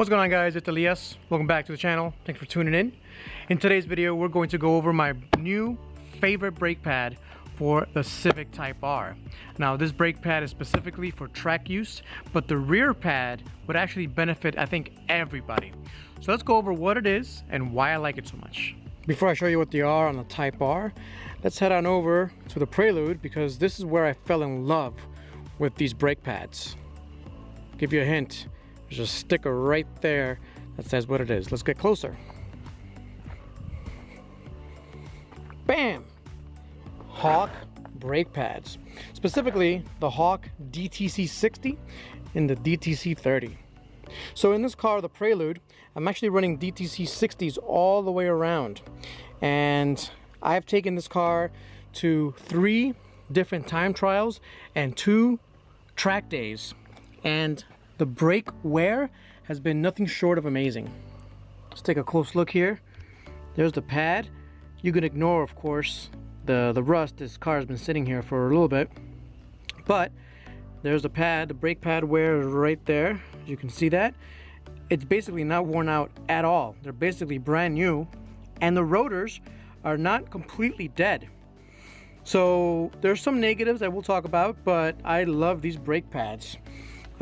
What's going on, guys? It's Elias. Welcome back to the channel. Thanks for tuning in. In today's video, we're going to go over my new favorite brake pad for the Civic Type R. Now, this brake pad is specifically for track use, but the rear pad would actually benefit, I think, everybody. So let's go over what it is and why I like it so much. Before I show you what they are on the Type R, let's head on over to the Prelude, because this is where I fell in love with these brake pads. I'll give you a hint. There's a sticker right there that says what it is. Let's get closer. Bam! Hawk brake pads. Specifically, the Hawk DTC 60 and the DTC 30. So in this car, the Prelude, I'm actually running DTC 60s all the way around. And I've taken this car to 3 different time trials and 2 track days. And the brake wear has been nothing short of amazing. Let's take a close look here. There's the pad. You can ignore, of course, the rust. This car has been sitting here for a little bit. But there's the pad. The brake pad wear is right there. You can see that. It's basically not worn out at all. They're basically brand new. And the rotors are not completely dead. So there's some negatives that we'll talk about, but I love these brake pads.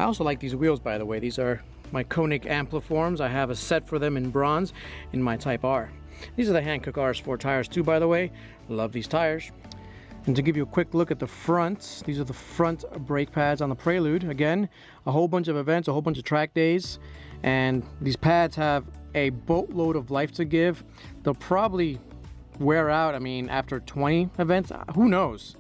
I also like these wheels, by the way. These are my Koenig Ampliforms. I have a set for them in bronze in my Type R. These are the Hankook RS4 tires too, by the way. Love these tires. And to give you a quick look at the fronts, these are the front brake pads on the Prelude. Again, a whole bunch of events, a whole bunch of track days. And these pads have a boatload of life to give. They'll probably wear out, I mean, after 20 events. Who knows?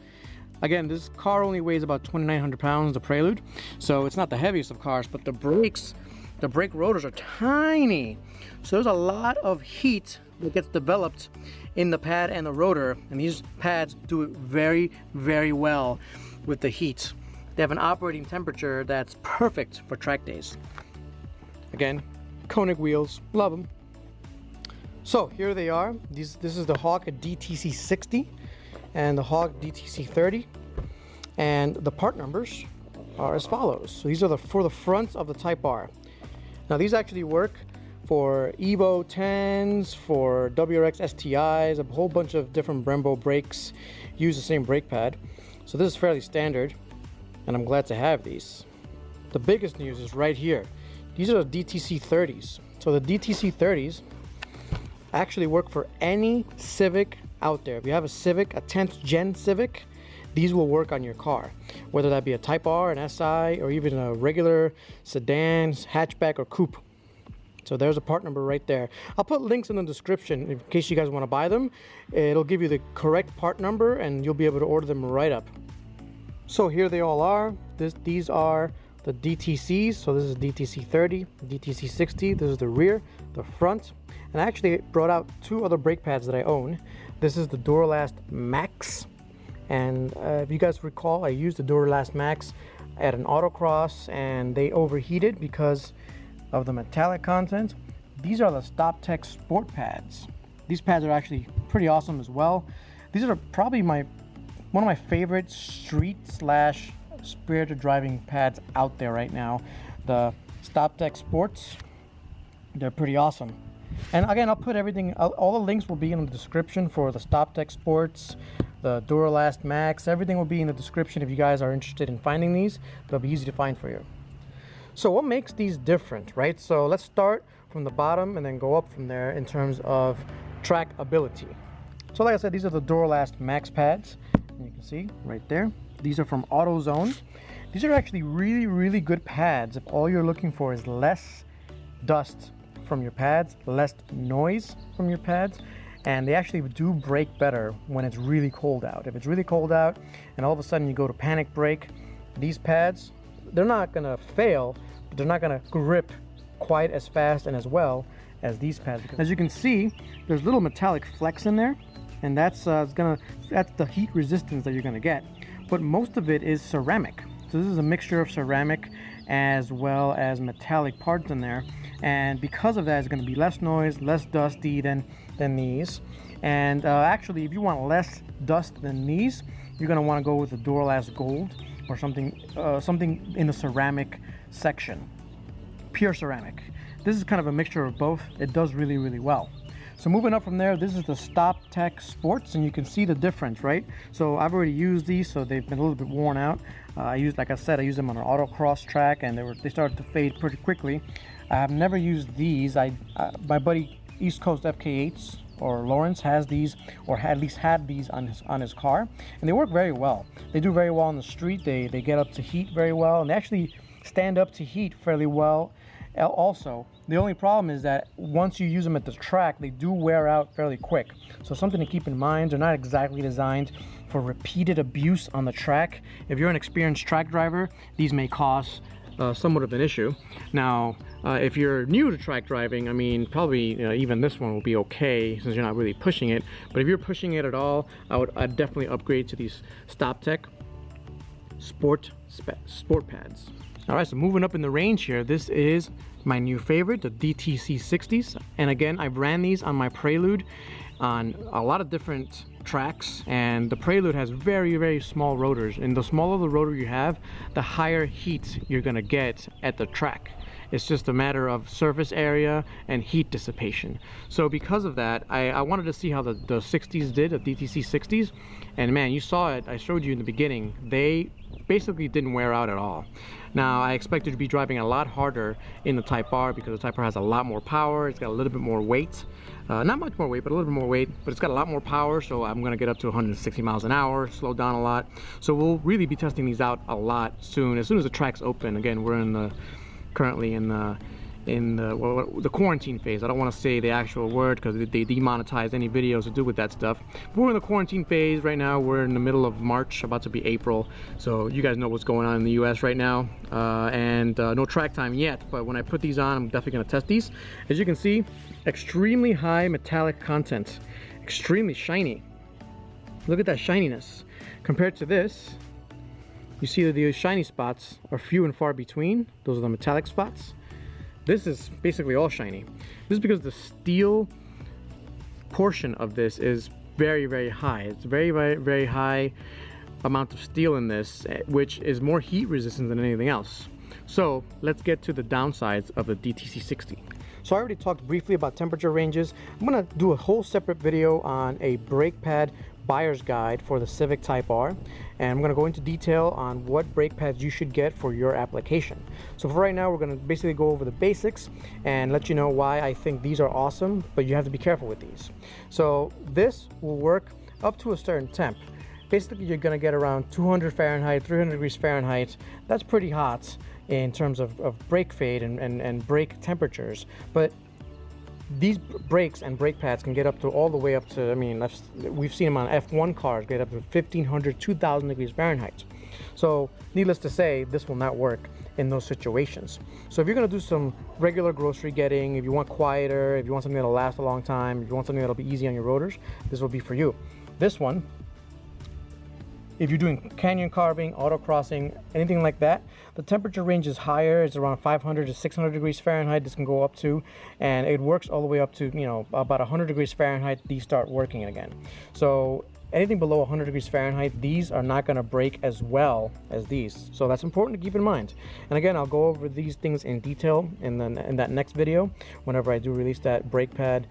Again, this car only weighs about 2,900 pounds, the Prelude, so it's not the heaviest of cars, but the brakes, the brake rotors are tiny. So there's a lot of heat that gets developed in the pad and the rotor, and these pads do it very, very well with the heat. They have an operating temperature that's perfect for track days. Again, Koenig wheels, love them. So here they are. This is the Hawk DTC 60 and the Hawk DTC 30, and the part numbers are as follows. So these are for the fronts of the Type R. Now these actually work for Evo 10s, for WRX STIs, a whole bunch of different Brembo brakes use the same brake pad. So this is fairly standard, and I'm glad to have these. The biggest news is right here. These are the DTC 30s. So the DTC 30s actually work for any Civic out there. If you have a Civic, a 10th gen Civic, these will work on your car, whether that be a Type R, an SI, or even a regular sedan, hatchback, or coupe. So there's a part number right there. I'll put links in the description in case you guys want to buy them. It'll give you the correct part number and you'll be able to order them right up. So here they all are. These are the DTCs. So this is DTC 30, DTC 60. This is the rear, the front. And I actually brought out 2 other brake pads that I own. This is the Duralast Max. And if you guys recall, I used the Duralast Max at an autocross and they overheated because of the metallic content. These are the StopTech Sport pads. These pads are actually pretty awesome as well. These are probably one of my favorite street/spirited driving pads out there right now. The StopTech Sports, they're pretty awesome. And again, I'll put everything, all the links will be in the description for the StopTech Sports, the Duralast Max. Everything will be in the description if you guys are interested in finding these. They'll be easy to find for you. So what makes these different, right? So let's start from the bottom and then go up from there in terms of track ability. So like I said, these are the Duralast Max pads. And you can see right there. These are from AutoZone. These are actually really, really good pads if all you're looking for is less dust from your pads, less noise from your pads, and they actually do brake better when it's really cold out. If it's really cold out and all of a sudden you go to panic brake, these pads, they're not gonna fail, but they're not gonna grip quite as fast and as well as these pads. As you can see, there's little metallic flecks in there, and that's the heat resistance that you're gonna get. But most of it is ceramic. So this is a mixture of ceramic as well as metallic parts in there. And because of that, it's going to be less noise, less dusty than these. And actually, if you want less dust than these, you're going to want to go with the Duralast Gold or something in the ceramic section. Pure ceramic. this is kind of a mixture of both. It does really, really well. So moving up from there, this is the Stop Tech Sports, and you can see the difference, right? So I've already used these, so they've been a little bit worn out. Like I said, I used them on an autocross track, and they started to fade pretty quickly. I have never used these. My buddy East Coast FK8s, or Lawrence, has these, or at least had these on his car, and they work very well. They do very well on the street. They get up to heat very well, and they actually stand up to heat fairly well. Also, the only problem is that once you use them at the track, they do wear out fairly quick. So something to keep in mind, they're not exactly designed for repeated abuse on the track. If you're an experienced track driver, these may cause somewhat of an issue. Now, if you're new to track driving, I mean, probably even this one will be okay since you're not really pushing it. But if you're pushing it at all, I'd definitely upgrade to these Stop Tech Sport pads. All right, so moving up in the range here, this is my new favorite, the DTC 60s. And again, I've ran these on my Prelude on a lot of different tracks, and the Prelude has very, very small rotors, and the smaller the rotor you have, the higher heat you're gonna get at the track. It's just a matter of surface area and heat dissipation. So because of that, I wanted to see how the 60s did, the DTC 60s, and man, you saw it, I showed you in the beginning, they basically didn't wear out at all. Now, I expected to be driving a lot harder in the Type R because the Type R has a lot more power, it's got a little bit more weight. Not much more weight, but a little bit more weight, but it's got a lot more power, so I'm gonna get up to 160 miles an hour, slow down a lot. So we'll really be testing these out a lot soon. As soon as the track's open. Again, we're currently in the quarantine phase. I don't want to say the actual word because they demonetize any videos to do with that stuff. But we're in the quarantine phase right now. We're in the middle of March, about to be April. So you guys know what's going on in the US right now. No track time yet, but when I put these on, I'm definitely going to test these. As you can see, extremely high metallic content, extremely shiny. Look at that shininess. Compared to this, you see that the shiny spots are few and far between. Those are the metallic spots. This is basically all shiny. This is because the steel portion of this is very, very high. It's very, very, very high amount of steel in this, which is more heat resistant than anything else. So let's get to the downsides of the DTC 60. So I already talked briefly about temperature ranges. I'm gonna do a whole separate video on a brake pad buyer's guide for the Civic Type R, and I'm going to go into detail on what brake pads you should get for your application. So for right now, we're going to basically go over the basics and let you know why I think these are awesome, but you have to be careful with these. So this will work up to a certain temp. Basically, you're going to get around 200 Fahrenheit, 300 degrees Fahrenheit. That's pretty hot in terms of brake fade and brake temperatures, but these brakes and brake pads can get up to all the way up to, I mean, we've seen them on F1 cars get up to 1500, 2000 degrees Fahrenheit. So needless to say, this will not work in those situations. So if you're gonna do some regular grocery getting, if you want quieter, if you want something that'll last a long time, if you want something that'll be easy on your rotors, this will be for you. This one, if you're doing canyon carving, autocrossing, anything like that, the temperature range is higher. It's around 500 to 600 degrees Fahrenheit this can go up to, and it works all the way up to, about 100 degrees Fahrenheit, these start working again. So anything below 100 degrees Fahrenheit, these are not gonna break as well as these. So that's important to keep in mind. And again, I'll go over these things in detail in that next video, whenever I do release that brake pad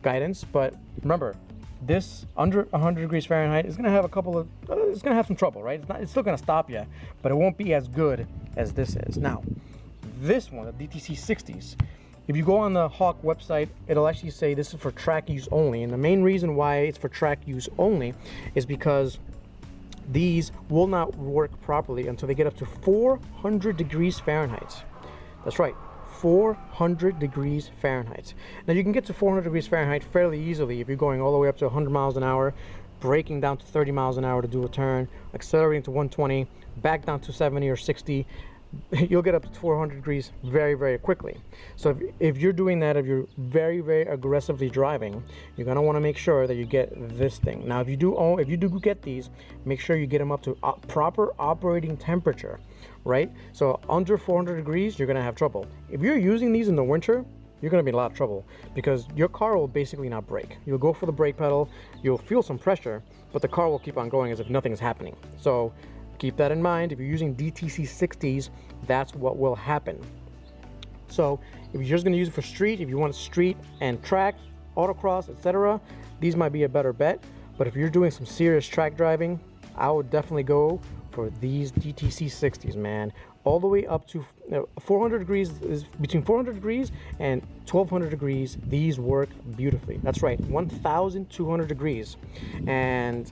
guidance. But remember, this under 100 degrees Fahrenheit is going to have it's going to have some trouble, right? It's still going to stop you, but it won't be as good as this is. Now, this one, the DTC 60s, if you go on the Hawk website, it'll actually say this is for track use only. And the main reason why it's for track use only is because these will not work properly until they get up to 400 degrees Fahrenheit. That's right. 400 degrees Fahrenheit. Now you can get to 400 degrees Fahrenheit fairly easily if you're going all the way up to 100 miles an hour, braking down to 30 miles an hour to do a turn, accelerating to 120, back down to 70 or 60. You'll get up to 400 degrees very, very quickly. So if you're doing that, if you're very, very aggressively driving, you're gonna want to make sure that you get this thing. Now, if you do get these, make sure you get them up to proper operating temperature, right? So under 400 degrees, you're gonna have trouble. If you're using these in the winter, you're gonna be in a lot of trouble because your car will basically not brake. You'll go for the brake pedal, you'll feel some pressure, but the car will keep on going as if nothing is happening. So keep that in mind. If you're using DTC 60s, that's what will happen. So if you're just going to use it for street, if you want street and track, autocross, etc., these might be a better bet. But if you're doing some serious track driving, I would definitely go for these DTC 60s, man. All the way up to 400 degrees, is between 400 degrees and 1200 degrees. These work beautifully. That's right, 1200 degrees. And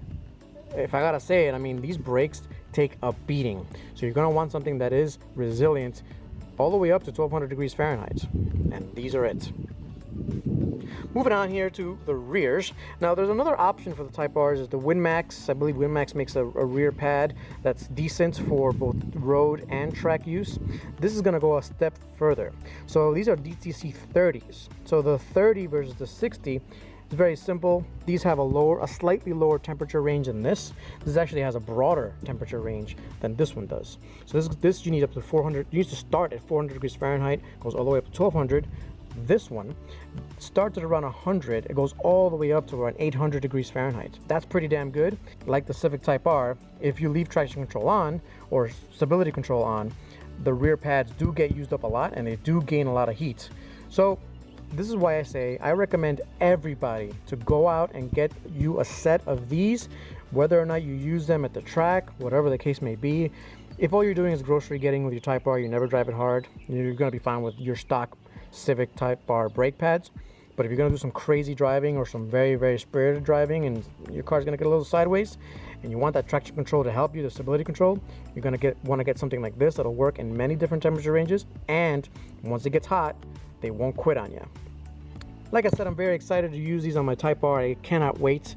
if I gotta say it, I mean, these brakes take a beating. So you're gonna want something that is resilient all the way up to 1200 degrees Fahrenheit. And these are it. Moving on here to the rears. Now there's another option for the Type Rs is the WinMax. I believe WinMax makes a rear pad that's decent for both road and track use. This is gonna go a step further. So these are DTC 30s. So the 30 versus the 60, it's very simple. These have a slightly lower temperature range than this. This actually has a broader temperature range than this one does. So this you need up to 400, you need to start at 400 degrees Fahrenheit, goes all the way up to 1200. This one starts at around 100, it goes all the way up to around 800 degrees Fahrenheit. That's pretty damn good. Like the Civic Type R, if you leave traction control on or stability control on, the rear pads do get used up a lot and they do gain a lot of heat. So this is why I say I recommend everybody to go out and get you a set of these, whether or not you use them at the track, whatever the case may be. If all you're doing is grocery getting with your Type R, you never drive it hard, you're going to be fine with your stock Civic Type R brake pads. But if you're going to do some crazy driving or some very, very spirited driving and your car's going to get a little sideways and you want that traction control to help you, the stability control, you're going to want to get something like this that'll work in many different temperature ranges, and once it gets hot, they won't quit on you. Like I said, I'm very excited to use these on my Type R. I cannot wait.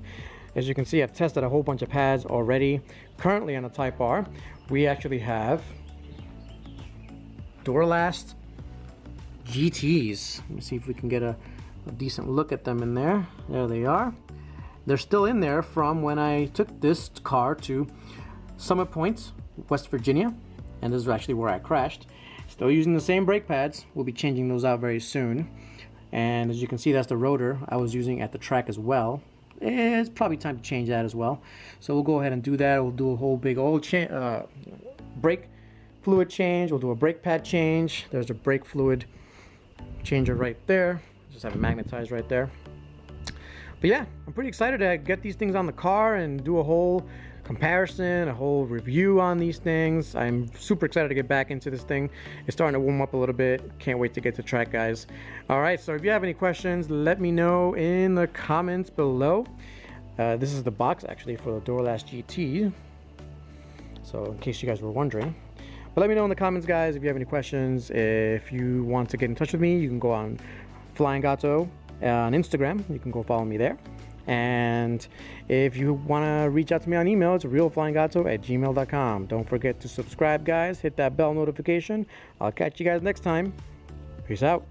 As you can see, I've tested a whole bunch of pads already. Currently on the Type R, we actually have Duralast GTs. Let me see if we can get a decent look at them in there. There they are. They're still in there from when I took this car to Summit Point, West Virginia, and this is actually where I crashed. Still using the same brake pads. We'll be changing those out very soon. And as you can see, that's the rotor I was using at the track as well. It's probably time to change that as well. So we'll go ahead and do that. We'll do a whole big old brake fluid change. We'll do a brake pad change. There's a brake fluid changer right there. Just have it magnetized right there. But yeah, I'm pretty excited to get these things on the car and do a whole comparison, a whole review on these things. I'm super excited to get back into this thing. It's starting to warm up a little bit. Can't wait to get to track, guys. All right, so if you have any questions, let me know in the comments below. This is the box actually for the Duralast GT. So in case you guys were wondering. But let me know in the comments, guys, if you have any questions. If you want to get in touch with me, you can go on FlyinGato on Instagram. You can go follow me there. And if you want to reach out to me on email, it's realflyingato@gmail.com. Don't forget to subscribe, guys. Hit that bell notification. I'll catch you guys next time. Peace out.